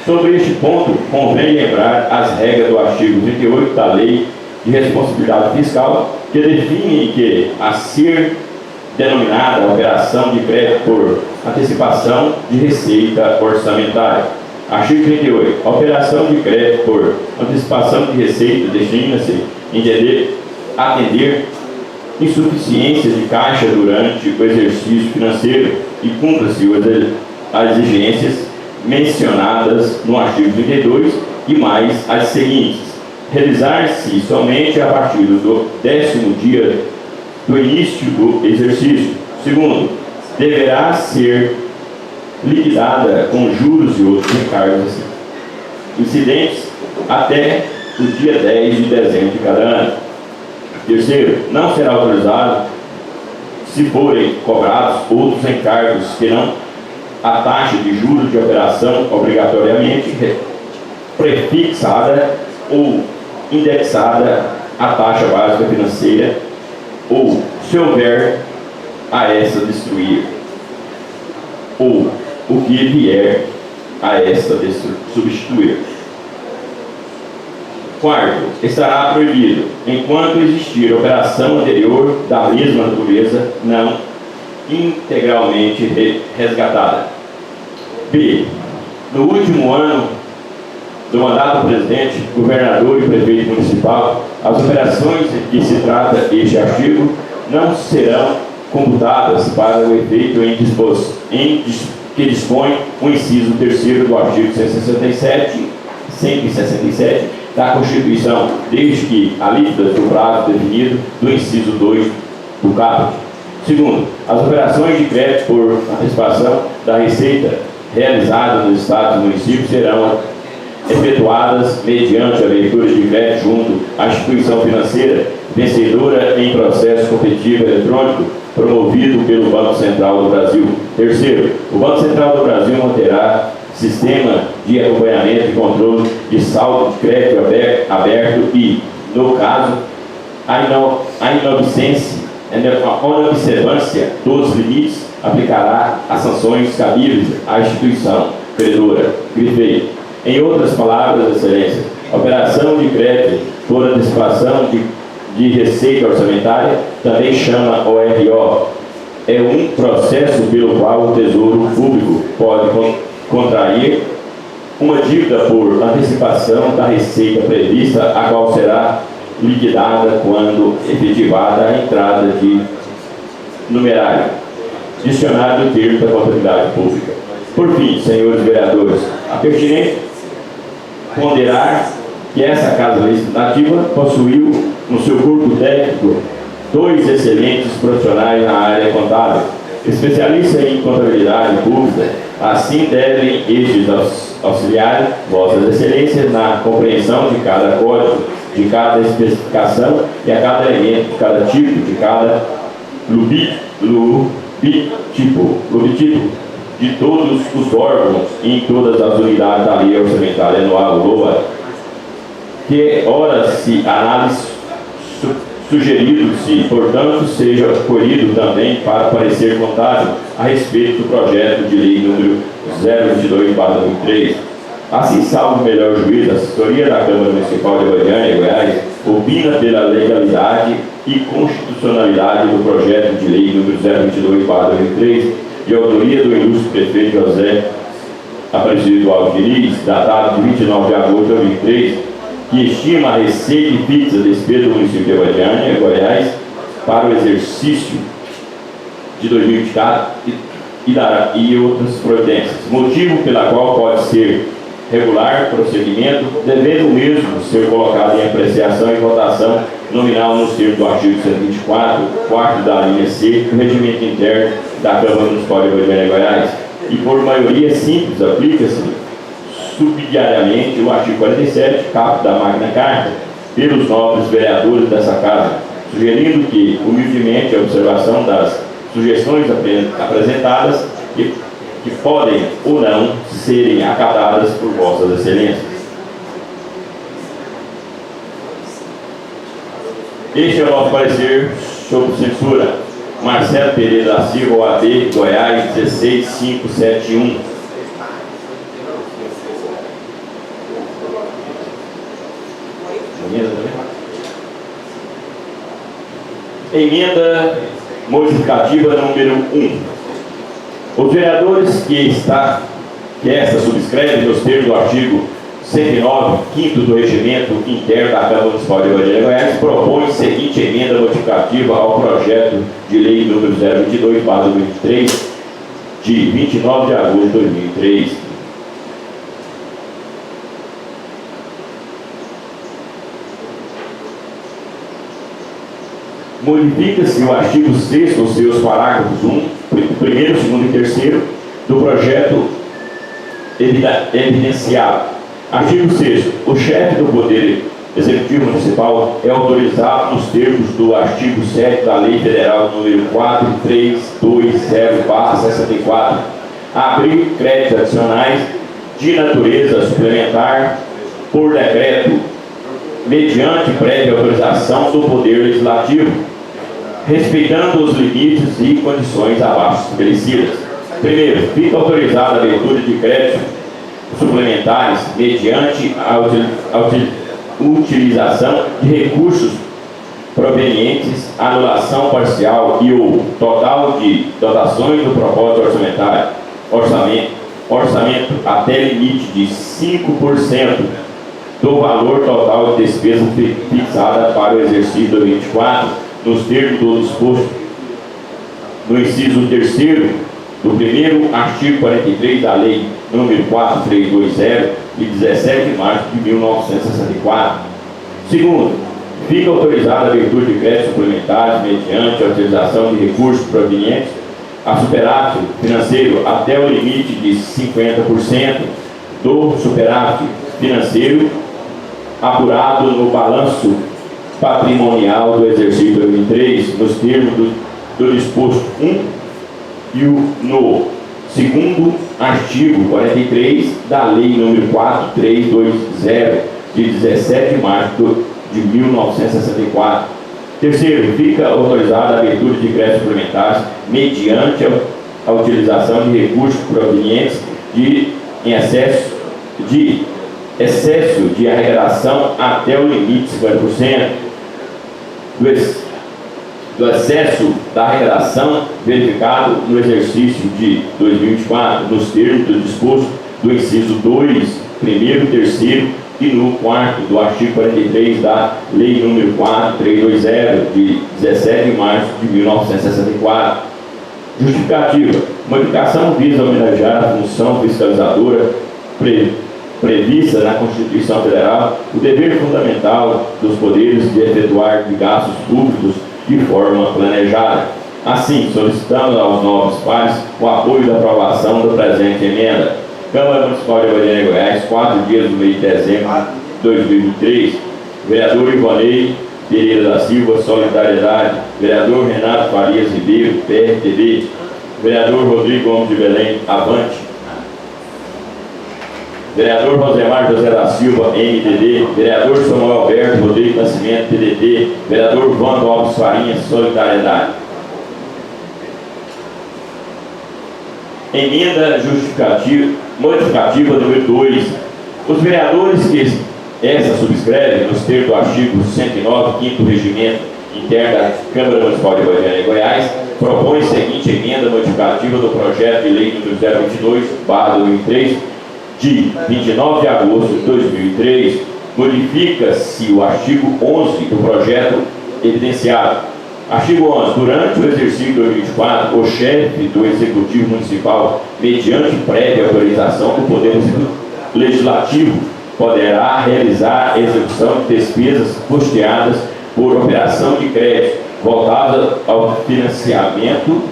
Sobre este ponto, convém lembrar as regras do artigo 38 da Lei de Responsabilidade Fiscal, que definem que a ser denominada operação de crédito por antecipação de receita orçamentária. Artigo 38. A operação de crédito por antecipação de receita destina-se a atender insuficiência de caixa durante o exercício financeiro e cumpra-se as exigências mencionadas no artigo 32 e mais as seguintes: realizar-se somente a partir do 10º dia do início do exercício. Segundo, deverá ser liquidada com juros e outros encargos incidentes até o dia 10 de dezembro de cada ano. Terceiro, não será autorizado, se forem cobrados outros encargos que não a taxa de juros de operação obrigatoriamente prefixada ou indexada à taxa básica financeira, ou, se houver a essa destruir, ou o que vier a esta substituir. Quarto, estará proibido, enquanto existir operação anterior da mesma natureza não integralmente resgatada. B. No último ano do mandato do presidente, governador e prefeito municipal, as operações de que se trata este artigo não serão computadas para o efeito que dispõe o inciso 3º do artigo 167 da Constituição, desde que a líquida do prazo definido do inciso 2 do caput. Segundo, as operações de crédito por antecipação da receita realizadas nos estados e municípios serão efetuadas mediante a leitura de crédito junto à instituição financeira vencedora em processo competitivo eletrônico promovido pelo Banco Central do Brasil. Terceiro, o Banco Central do Brasil manterá sistema de acompanhamento e controle de saldo de crédito aberto e, no caso, a inobservância dos limites aplicará as sanções cabíveis à instituição credora. Grifei. Em outras palavras, Excelência, a operação de crédito por antecipação de receita orçamentária, também chama ORO, é um processo pelo qual o Tesouro Público pode contrair uma dívida por antecipação da receita prevista, a qual será liquidada quando efetivada a entrada de numerário, dicionário do termo da contabilidade pública. Por fim, senhores vereadores, a pertinente ponderar que essa Casa Legislativa possuiu no seu corpo técnico 2 excelentes profissionais na área contábil, especialistas em contabilidade pública. Assim devem estes auxiliar vossas excelências na compreensão de cada código, de cada especificação e a cada elemento, de cada tipo, de cada lubitipo de todos os órgãos e em todas as unidades da lei orçamentária anual LOA, que ora se análise sugerido-se, portanto, seja colhido também para parecer contábil a respeito do projeto de lei número 022/2003. Assim, salvo o melhor juízo, a assessoria da Câmara Municipal de Goiânia, Goiás, opina pela legalidade e constitucionalidade do projeto de lei número 022/2003, de autoria do ilustre prefeito José Aparecido Alves Diniz, datado de 29 de agosto de 2003, que estima a receita e fixa despesa do município de Goiânia, Goiás, para o exercício de 2024 e outras providências, motivo pela qual pode ser regular procedimento, devendo o mesmo ser colocado em apreciação e votação nominal nos termos do artigo 124, quarto da linha C, do regimento interno da Câmara Municipal de Goiânia, Goiás, e por maioria simples aplica-se subsidiariamente o artigo 47, caput da Magna Carta, pelos nobres vereadores dessa Casa, sugerindo que, humildemente, a observação das sugestões apresentadas que podem ou não serem acatadas por vossas excelências. Este é o nosso parecer sobre censura. Marcelo Pereira da Silva, OAB, Goiás, 16571. Emenda modificativa número 1. Os vereadores que esta subscreve nos termos do artigo 109, 5º do regimento interno da Câmara Municipal de Goiânia, Goiás, propõe a seguinte emenda modificativa ao projeto de lei número 022/2003, de 29 de agosto de 2003. Modifica-se o artigo 6º, os seus parágrafos 1º, 2º e 3º do projeto evidenciado. Artigo 6º. O chefe do Poder Executivo Municipal é autorizado nos termos do artigo 7 da Lei Federal número 4320/64 a abrir créditos adicionais de natureza suplementar por decreto, mediante prévia autorização do Poder Legislativo, respeitando os limites e condições abaixo estabelecidas. Primeiro, fica autorizada a abertura de créditos suplementares mediante a utilização de recursos provenientes, anulação parcial e ou total de dotações do propósito orçamento até limite de 5% do valor total de despesa fixada para o exercício 2024, nos termos do disposto no inciso 3º do primeiro artigo 43 da Lei número 4320, de 17 de março de 1964. Segundo, fica autorizada a abertura de créditos suplementares mediante a utilização de recursos provenientes a superávit financeiro até o limite de 50% do superávit financeiro apurado no balanço patrimonial do exercício 2023, nos termos do disposto 1 e no segundo artigo 43 da Lei número 4320, de 17 de março de 1964. Terceiro, fica autorizada a abertura de créditos suplementares mediante a utilização de recursos provenientes em excesso de arrecadação até o limite de 50% do excesso da arrecadação verificado no exercício de 2024, nos termos do disposto do inciso 2, primeiro, terceiro e no quarto do artigo 43 da Lei número 4320, de 17 de março de 1964. Justificativa. Modificação visa homenagear a função fiscalizadora prevista na Constituição Federal, o dever fundamental dos poderes de efetuar de gastos públicos de forma planejada. Assim, solicitamos aos nobres pares o apoio da aprovação da presente emenda. Câmara Municipal de Goiânia, Goiás, 4 dias do mês de dezembro de 2023. Vereador Ivonei Pereira da Silva, Solidariedade. Vereador Renato Farias Ribeiro, PRTB. Vereador Rodrigo Gomes de Belém, Avante. Vereador Rosemar José da Silva, MDB. Vereador Samuel Alberto Rodrigo Nascimento, PDT. Vereador Vando Alves Farinha, Solidariedade. Emenda modificativa número 2. Os vereadores que essa subscrevem, nos termos do artigo 109, 5º Regimento Interno da Câmara Municipal de Goiânia e Goiás, propõe a seguinte emenda modificativa do projeto de lei número 022/2003, de 29 de agosto de 2003, modifica-se o artigo 11 do projeto evidenciado. Artigo 11. Durante o exercício de 2024, o chefe do Executivo Municipal, mediante prévia autorização do Poder Legislativo, poderá realizar a execução de despesas custeadas por operação de crédito, voltada ao financiamento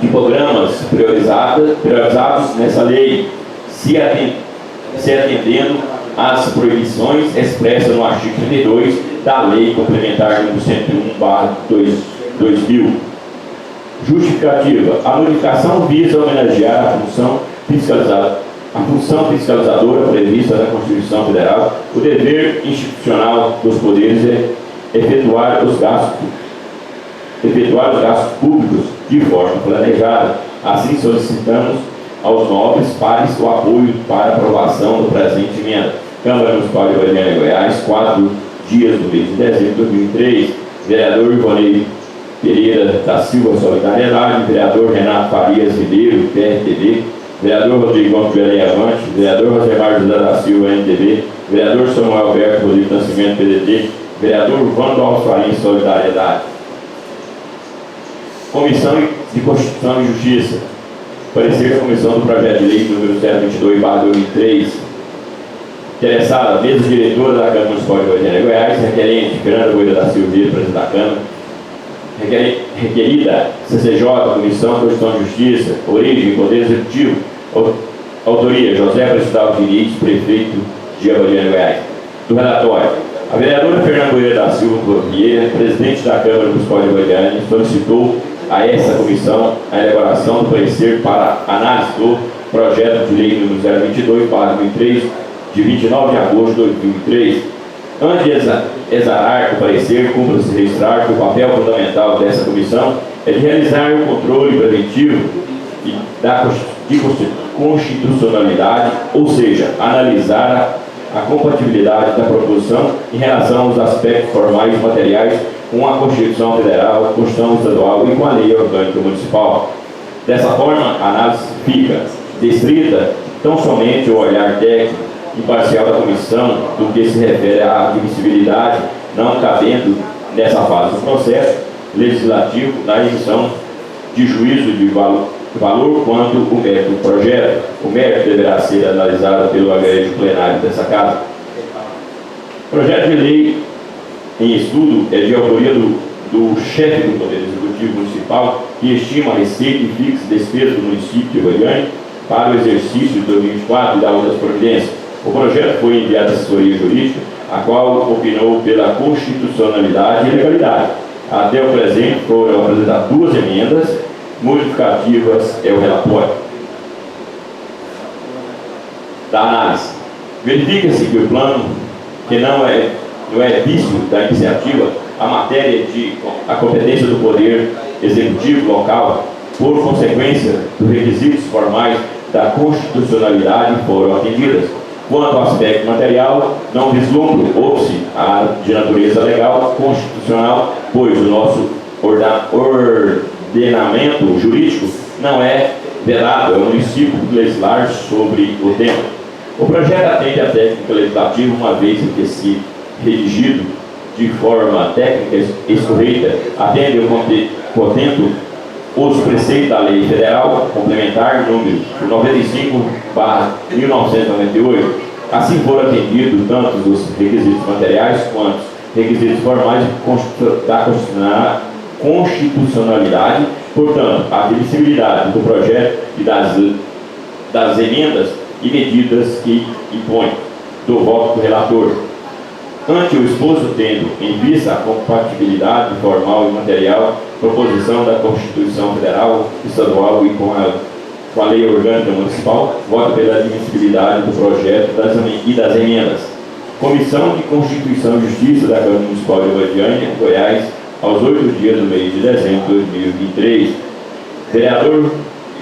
de programas priorizados nessa lei, se atendendo às proibições expressas no artigo 32 da Lei Complementar número 101/2000. Justificativa. A modificação visa homenagear a função fiscalizadora prevista na Constituição Federal, o dever institucional dos poderes é efetuar os gastos públicos de forma planejada. Assim, solicitamos aos nobres pares o apoio para aprovação do presente emenda. Câmara Municipal de Goiânia e Goiás, 4 dias do mês de dezembro de 2003. Vereador Ivonei Pereira da Silva, Solidariedade. Vereador Renato Farias Ribeiro, PRTB. Vereador Rodrigo Gomes de Belém, Avante. Vereador Rosemar José da Silva, MDB. Vereador Samuel Alberto Rodrigo Nascimento, PDT. Vereador Vando Alves Farinha, Solidariedade. Comissão de Constituição e Justiça. Parecer da Comissão do Projeto de Lei número 022/2003. Interessada, mesa diretora da Câmara Municipal de Goiânia e Goiás, requerente Fernanda Moreira da Silva, presidente da Câmara. Requerida, CCJ, Comissão de Constituição e Justiça, origem, Poder Executivo, autoria, José Pressidal Diniz, prefeito de Goiânia e Goiás. Do relatório, a vereadora Fernanda Moreira da Silva Vieira, presidente da Câmara Municipal de Goiânia, solicitou a essa comissão a elaboração do parecer para análise do projeto de lei número 022/2003, de 29 de agosto de 2003. Antes de exarar o parecer, cumpre-se registrar que o papel fundamental dessa comissão é de realizar o controle preventivo de constitucionalidade, ou seja, analisar a compatibilidade da proposição em relação aos aspectos formais e materiais com a Constituição Federal, a Constituição Estadual e com a Lei Orgânica Municipal. Dessa forma, a análise fica descrita tão somente o olhar técnico imparcial da comissão do que se refere à admissibilidade, não cabendo nessa fase do processo legislativo na emissão de juízo de valor quanto o mérito do projeto. O mérito deverá ser analisado pelo agrégio plenário dessa Casa. O projeto de lei em estudo é de autoria do chefe do Poder Executivo Municipal, que estima a receita e fixa despesa do município de Goiânia para o exercício de 2024 e da outras providências. O projeto foi enviado à assessoria jurídica, a qual opinou pela constitucionalidade e legalidade. Até o presente foram apresentadas 2 emendas modificativas é o relatório da análise. Verifica-se que o plano, que não é vício da iniciativa, a competência do Poder Executivo local, por consequência dos requisitos formais da constitucionalidade, foram atendidas. Quanto ao aspecto material, não vislumbro óbice de natureza legal constitucional, pois o nosso ordenamento jurídico não é vedado ao município legislar sobre o tema. O projeto atende à técnica legislativa, uma vez que se redigido de forma técnica escorreita, atende ao contento os preceitos da Lei Federal Complementar número 95/1998. Assim foram atendidos tanto os requisitos materiais quanto os requisitos formais da constitucionalidade. Portanto, a admissibilidade do projeto e das emendas e medidas que impõem do voto do relator. Ante o exposto, tendo em vista a compatibilidade formal e material, proposição da Constituição Federal, Estadual e com a Lei Orgânica Municipal, voto pela admissibilidade do projeto e das emendas. Comissão de Constituição e Justiça da Câmara Municipal de Goiânia, Goiás, aos 8 dias do mês de dezembro de 2023. Vereador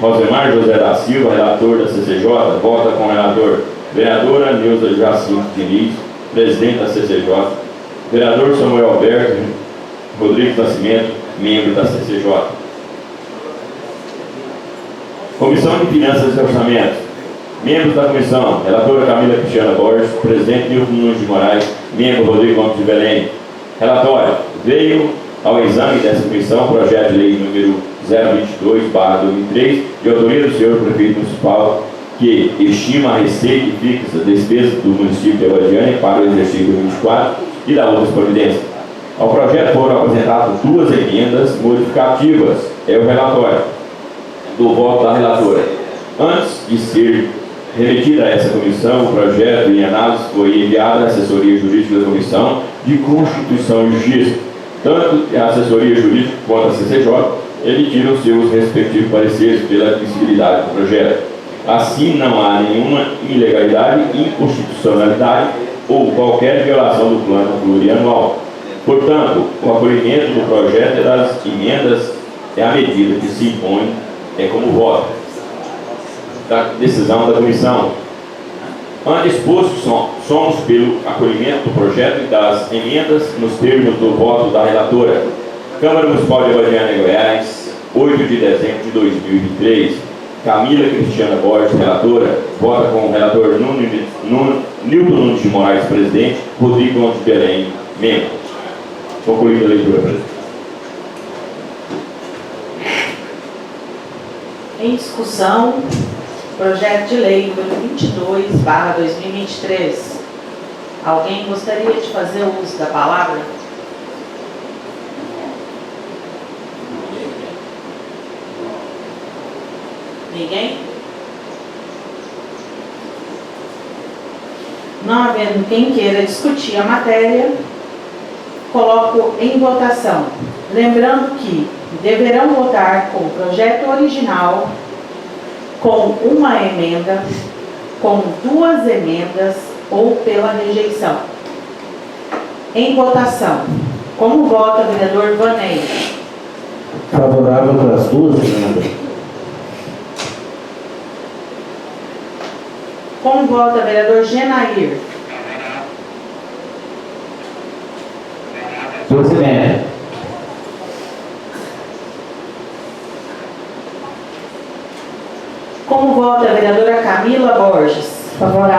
Rosemar José da Silva, relator da CCJ, vota com o relator. Vereadora Neuza Jacinto Diniz, presidente da CCJ. Vereador Samuel Alberto Rodrigues Nascimento, membro da CCJ. Comissão de Finanças e Orçamentos. Membros da comissão: relatora Camila Cristiana Borges, presidente Nilton Nunes de Moraes, membro Rodrigo Gomes de Belém. Relatório: veio ao exame dessa comissão o projeto de lei número 022/2003, de autoria do senhor prefeito municipal, que estima a receita e fixa despesa do município de Goiânia para o exercício 2024 e da outras providências. Ao projeto foram apresentadas 2 emendas modificativas. É o relatório do voto da relatora. Antes de ser remetida a essa comissão, o projeto em análise foi enviado à assessoria jurídica da Comissão de Constituição e Justiça. Tanto a assessoria jurídica quanto a CCJ emitiram seus respectivos pareceres pela admissibilidade do projeto. Assim, não há nenhuma ilegalidade, inconstitucionalidade ou qualquer violação do plano plurianual. Portanto, o acolhimento do projeto e das emendas é a medida que se impõe como voto da decisão da comissão. Ante exposto, somos pelo acolhimento do projeto e das emendas nos termos do voto da relatora. Câmara Municipal de Goiânia, Goiás, 8 de dezembro de 2023. Camila Cristiana Borges, relatora. Vota com o relator Nilton Nunes de Moraes, presidente. Rodrigo Gomes de Belém, membro. Concluída a leitura, presidente. Em discussão, projeto de lei número 22/2023. Alguém gostaria de fazer o uso da palavra? Ninguém? Não havendo quem queira discutir a matéria, coloco em votação. Lembrando que deverão votar com o projeto original, com uma emenda, com 2 emendas ou pela rejeição. Em votação, como vota o vereador Vanei? Favorável para as 2 emendas. Como vota o vereador Genair? 2 emendas. Como vota a vereadora Camila Borges? Favorável.